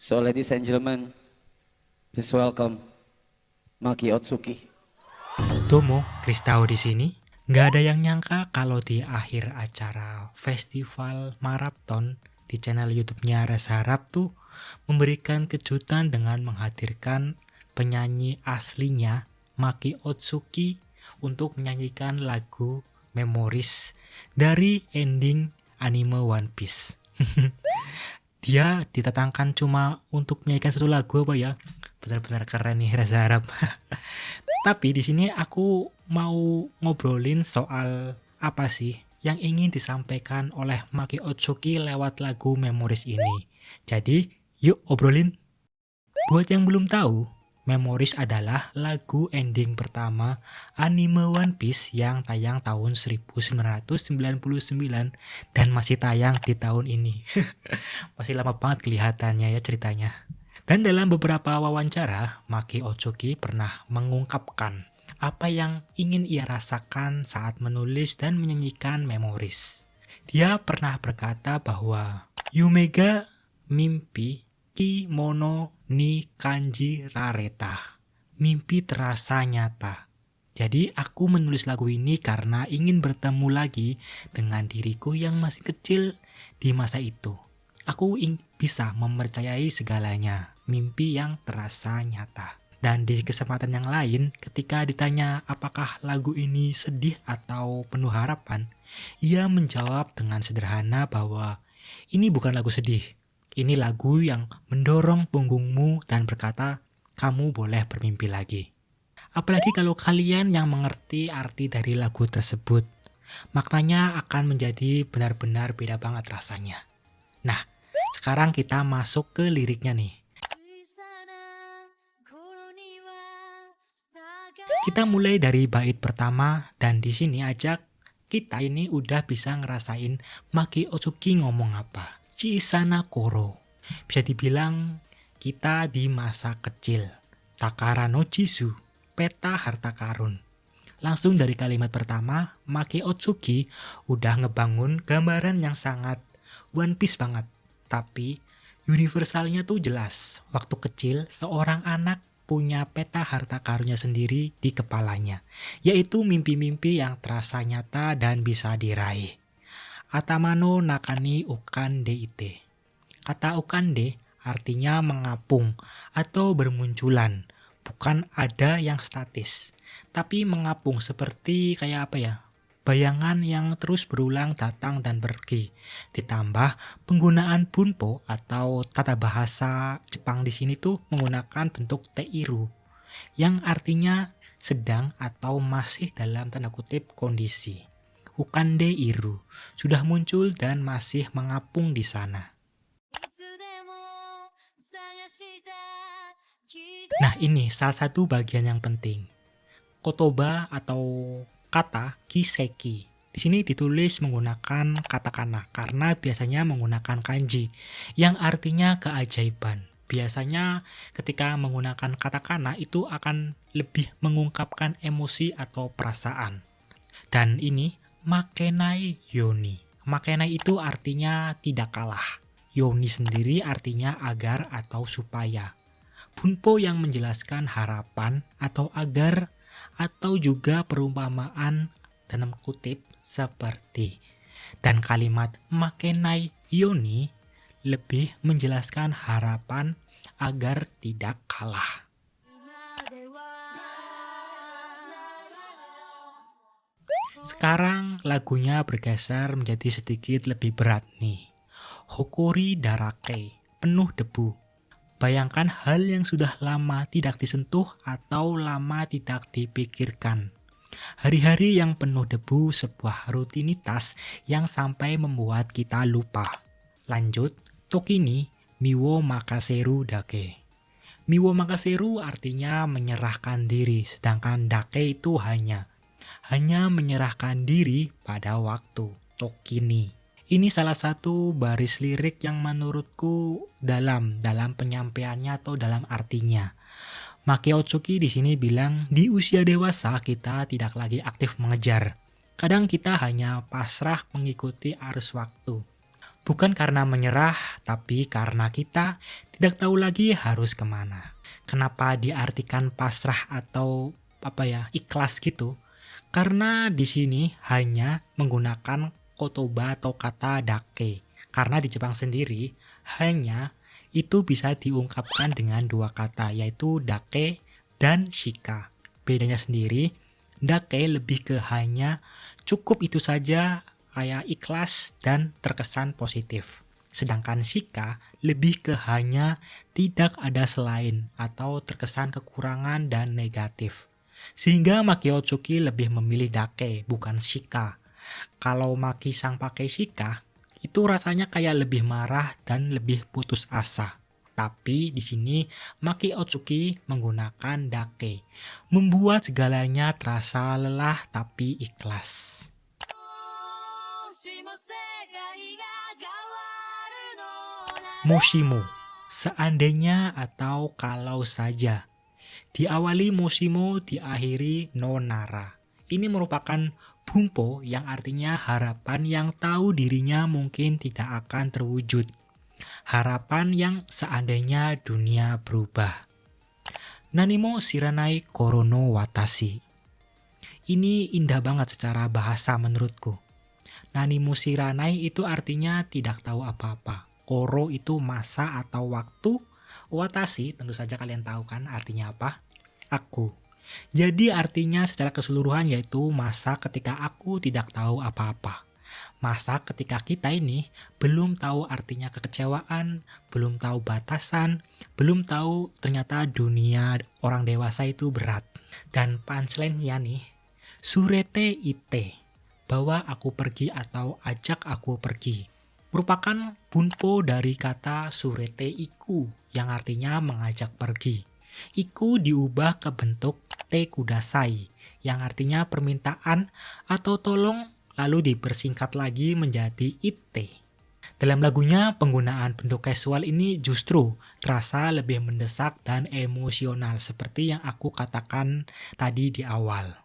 So ladies and gentlemen, please welcome Maki Otsuki. Tomo, Kristau di sini. Nggak ada yang nyangka kalau di akhir acara festival maraton di channel YouTube-nya Reza Harap tuh memberikan kejutan dengan menghadirkan penyanyi aslinya Maki Otsuki untuk menyanyikan lagu Memories dari ending anime One Piece. Dia ditatangkan cuma untuk menyanyikan satu lagu apa ya? Benar-benar keren nih Reza Harap. Tapi di sini aku mau ngobrolin soal apa sih yang ingin disampaikan oleh Maki Otsuki lewat lagu Memories ini. Jadi, yuk obrolin. Buat yang belum tahu, Memories adalah lagu ending pertama anime One Piece yang tayang tahun 1999 dan masih tayang di tahun ini. Masih lama banget kelihatannya ya ceritanya. Dan dalam beberapa wawancara, Maki Otsuki pernah mengungkapkan apa yang ingin ia rasakan saat menulis dan menyanyikan Memories. Dia pernah berkata bahwa Yumega mimpi kimono ni kanji rareta. Mimpi terasa nyata. Jadi aku menulis lagu ini karena ingin bertemu lagi dengan diriku yang masih kecil di masa itu. Aku bisa mempercayai segalanya, mimpi yang terasa nyata. Dan di kesempatan yang lain, ketika ditanya apakah lagu ini sedih atau penuh harapan, ia menjawab dengan sederhana bahwa ini bukan lagu sedih. Ini lagu yang mendorong punggungmu dan berkata, kamu boleh bermimpi lagi. Apalagi kalau kalian yang mengerti arti dari lagu tersebut, maknanya akan menjadi benar-benar beda banget rasanya. Nah, sekarang kita masuk ke liriknya nih. Kita mulai dari bait pertama dan di sini aja kita ini udah bisa ngerasain Maki Otsuki ngomong apa. Chisana koro. Bisa dibilang kita di masa kecil. Takara no Chizu, peta harta karun. Langsung dari kalimat pertama, Maki Otsuki udah ngebangun gambaran yang sangat One Piece banget. Tapi universalnya tuh jelas. Waktu kecil seorang anak punya peta harta karunnya sendiri di kepalanya, yaitu mimpi-mimpi yang terasa nyata dan bisa diraih. Atamano nakani ukande ite. Kata ukande artinya mengapung atau bermunculan, bukan ada yang statis, tapi mengapung seperti kayak apa ya? Bayangan yang terus berulang datang dan pergi. Ditambah penggunaan bunpo atau tata bahasa Jepang di sini tuh menggunakan bentuk teiru yang artinya sedang atau masih dalam tanda kutip kondisi. Ukande iru sudah muncul dan masih mengapung di sana. Nah, ini salah satu bagian yang penting. Kotoba atau kata kiseki. Di sini ditulis menggunakan katakana karena biasanya menggunakan kanji yang artinya keajaiban. Biasanya ketika menggunakan katakana itu akan lebih mengungkapkan emosi atau perasaan. Dan ini makenai yoni. Makenai itu artinya tidak kalah. Yoni sendiri artinya agar atau supaya. Bunpo yang menjelaskan harapan atau agar atau juga perumpamaan dalam kutip seperti. Dan kalimat makenai yoni lebih menjelaskan harapan agar tidak kalah. Sekarang lagunya bergeser menjadi sedikit lebih berat nih. Hokori darake, penuh debu. Bayangkan hal yang sudah lama tidak disentuh atau lama tidak dipikirkan. Hari-hari yang penuh debu, sebuah rutinitas yang sampai membuat kita lupa. Lanjut, tokini miwo makaseru dake. Miwo makaseru artinya menyerahkan diri, sedangkan dake itu hanya menyerahkan diri pada waktu. Tokini. Ini salah satu baris lirik yang menurutku dalam penyampaiannya atau dalam artinya. Maki Otsuki di sini bilang di usia dewasa kita tidak lagi aktif mengejar. Kadang kita hanya pasrah mengikuti arus waktu. Bukan karena menyerah, tapi karena kita tidak tahu lagi harus kemana. Kenapa diartikan pasrah atau ikhlas gitu? Karena di sini hanya menggunakan kotoba atau kata dake. Karena di Jepang sendiri hanya itu bisa diungkapkan dengan dua kata, yaitu dake dan shika. Bedanya sendiri, dake lebih ke hanya cukup itu saja, kayak ikhlas dan terkesan positif. Sedangkan shika lebih ke hanya tidak ada selain atau terkesan kekurangan dan negatif. Sehingga Maki Otsuki lebih memilih dake, bukan shika. Kalau Maki sang pakai shika, itu rasanya kayak lebih marah dan lebih putus asa. Tapi di sini Maki Otsuki menggunakan dake, membuat segalanya terasa lelah tapi ikhlas. Moshimo, seandainya atau kalau saja. Diawali Moshimo, diakhiri no nara. Ini merupakan bunpo yang artinya harapan yang tahu dirinya mungkin tidak akan terwujud. Harapan yang seandainya dunia berubah. Nanimo shiranai koro no watashi. Ini indah banget secara bahasa menurutku. Nanimo shiranai itu artinya tidak tahu apa-apa. Koro itu masa atau waktu. Watashi tentu saja kalian tahu kan artinya apa? Aku. Jadi artinya secara keseluruhan yaitu masa ketika aku tidak tahu apa-apa. Masa ketika kita ini belum tahu artinya kekecewaan, belum tahu batasan, belum tahu ternyata dunia orang dewasa itu berat. Dan punchline-nya nih, surete ite, bawa aku pergi atau ajak aku pergi, merupakan bunpo dari kata surete iku yang artinya mengajak pergi. Iku diubah ke bentuk te kudasai yang artinya permintaan atau tolong, lalu dipersingkat lagi menjadi ite. Dalam lagunya penggunaan bentuk casual ini justru terasa lebih mendesak dan emosional seperti yang aku katakan tadi di awal.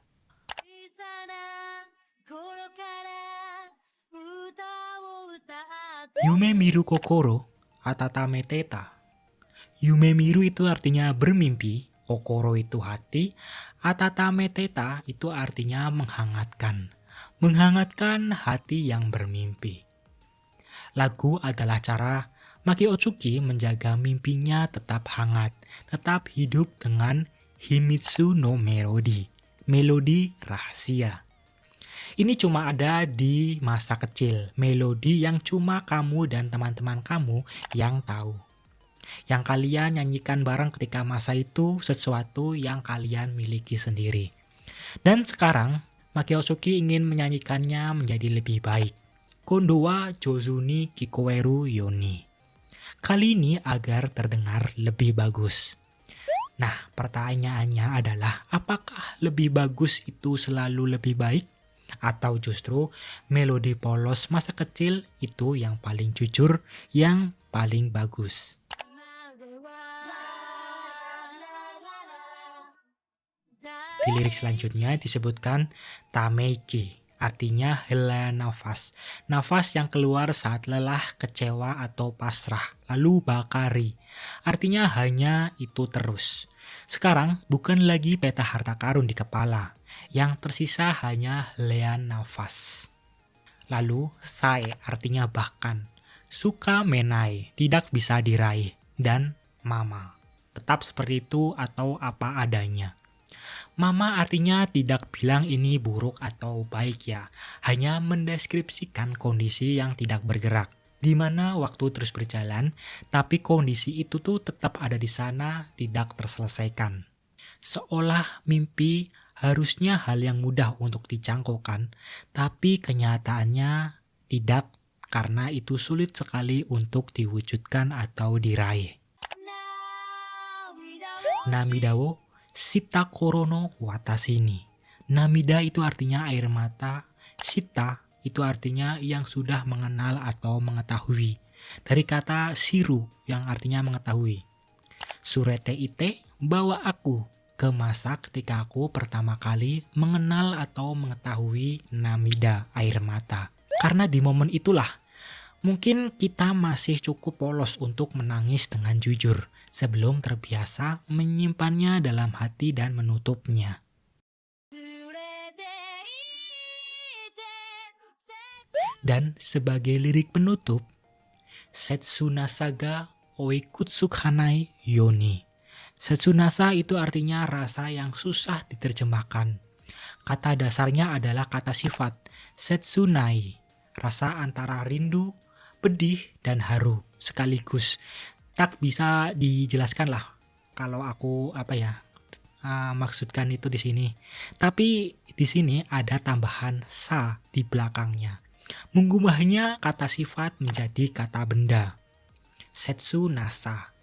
Yume miru kokoro atatame teta. Yume miru itu artinya bermimpi, kokoro itu hati, atatame teta itu artinya menghangatkan. Menghangatkan hati yang bermimpi. Lagu adalah cara Maki Otsuki menjaga mimpinya tetap hangat, tetap hidup dengan Himitsu no Melody, melodi rahasia. Ini cuma ada di masa kecil, melodi yang cuma kamu dan teman-teman kamu yang tahu. Yang kalian nyanyikan bareng ketika masa itu sesuatu yang kalian miliki sendiri. Dan sekarang, Maki Otsuki ingin menyanyikannya menjadi lebih baik. Kondo wa jouzu ni kikoeru yoni. Kali ini agar terdengar lebih bagus. Nah, pertanyaannya adalah apakah lebih bagus itu selalu lebih baik? Atau justru melodi polos masa kecil itu yang paling jujur, yang paling bagus? Di lirik selanjutnya disebutkan tameiki, artinya hela nafas. Nafas yang keluar saat lelah, kecewa, atau pasrah. Lalu bakari, artinya hanya itu terus. Sekarang bukan lagi peta harta karun di kepala. Yang tersisa hanya helean nafas. Lalu sae artinya bahkan. Suka menai, tidak bisa diraih. Dan mama, tetap seperti itu atau apa adanya. Mama artinya tidak bilang ini buruk atau baik ya. Hanya mendeskripsikan kondisi yang tidak bergerak. Di mana waktu terus berjalan, tapi kondisi itu tuh tetap ada di sana, tidak terselesaikan. Seolah mimpi harusnya hal yang mudah untuk dicangkokkan, tapi kenyataannya tidak, karena itu sulit sekali untuk diwujudkan atau diraih. Namida wo shita koro no watashi ni. Namida itu artinya air mata, shita itu artinya yang sudah mengenal atau mengetahui. Dari kata shiru yang artinya mengetahui. Surete ite, bawa aku ke masa ketika aku pertama kali mengenal atau mengetahui namida, air mata. Karena di momen itulah Mungkin kita masih cukup polos untuk menangis dengan jujur sebelum terbiasa menyimpannya dalam hati dan menutupnya. Dan sebagai lirik penutup, Setsunasa ga oikutsukanai yoni. Setsunasa itu artinya rasa yang susah diterjemahkan. Kata dasarnya adalah kata sifat, setsunai, rasa antara rindu, pedih, dan haru sekaligus. Tak bisa dijelaskan lah kalau aku maksudkan itu di sini. Tapi di sini ada tambahan sa di belakangnya. Mengubahnya kata sifat menjadi kata benda. Setsunasa.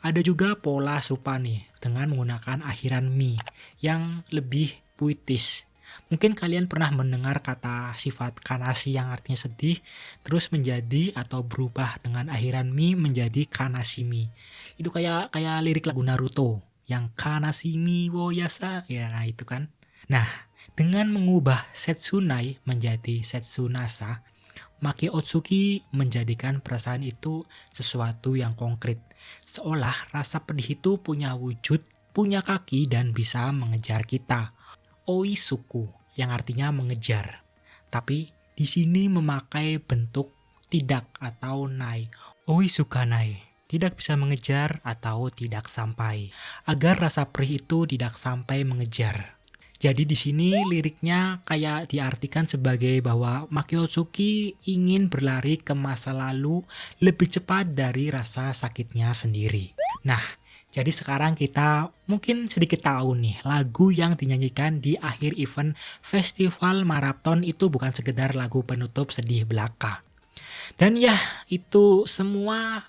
Ada juga pola serupa nih dengan menggunakan akhiran mi yang lebih puitis. Mungkin kalian pernah mendengar kata sifat kanashi yang artinya sedih terus menjadi atau berubah dengan akhiran mi menjadi kanashimi. Itu kayak lirik lagu Naruto yang kanashimi wo yasa, ya nah itu kan. Nah, dengan mengubah setsunai menjadi setsunasa, Maki Otsuki menjadikan perasaan itu sesuatu yang konkret. Seolah rasa pedih itu punya wujud, punya kaki dan bisa mengejar kita. Oisuku yang artinya mengejar. Tapi di sini memakai bentuk tidak atau nai. Oisukanai, tidak bisa mengejar atau tidak sampai. Agar rasa perih itu tidak sampai mengejar. Jadi di sini liriknya kayak diartikan sebagai bahwa Maki Otsuki ingin berlari ke masa lalu lebih cepat dari rasa sakitnya sendiri. Nah, jadi sekarang kita mungkin sedikit tahu nih lagu yang dinyanyikan di akhir event festival maraton itu bukan sekedar lagu penutup sedih belaka. Dan ya, itu semua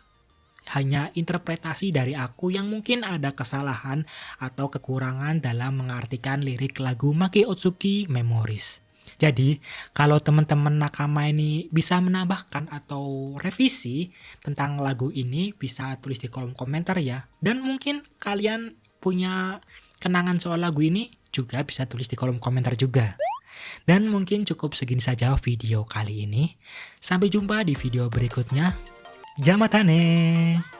hanya interpretasi dari aku yang mungkin ada kesalahan atau kekurangan dalam mengartikan lirik lagu Maki Otsuki Memories. Jadi, kalau teman-teman nakama ini bisa menambahkan atau revisi tentang lagu ini, bisa tulis di kolom komentar ya. Dan mungkin kalian punya kenangan soal lagu ini juga bisa tulis di kolom komentar juga. Dan mungkin cukup segini saja video kali ini. Sampai jumpa di video berikutnya. Jamatane!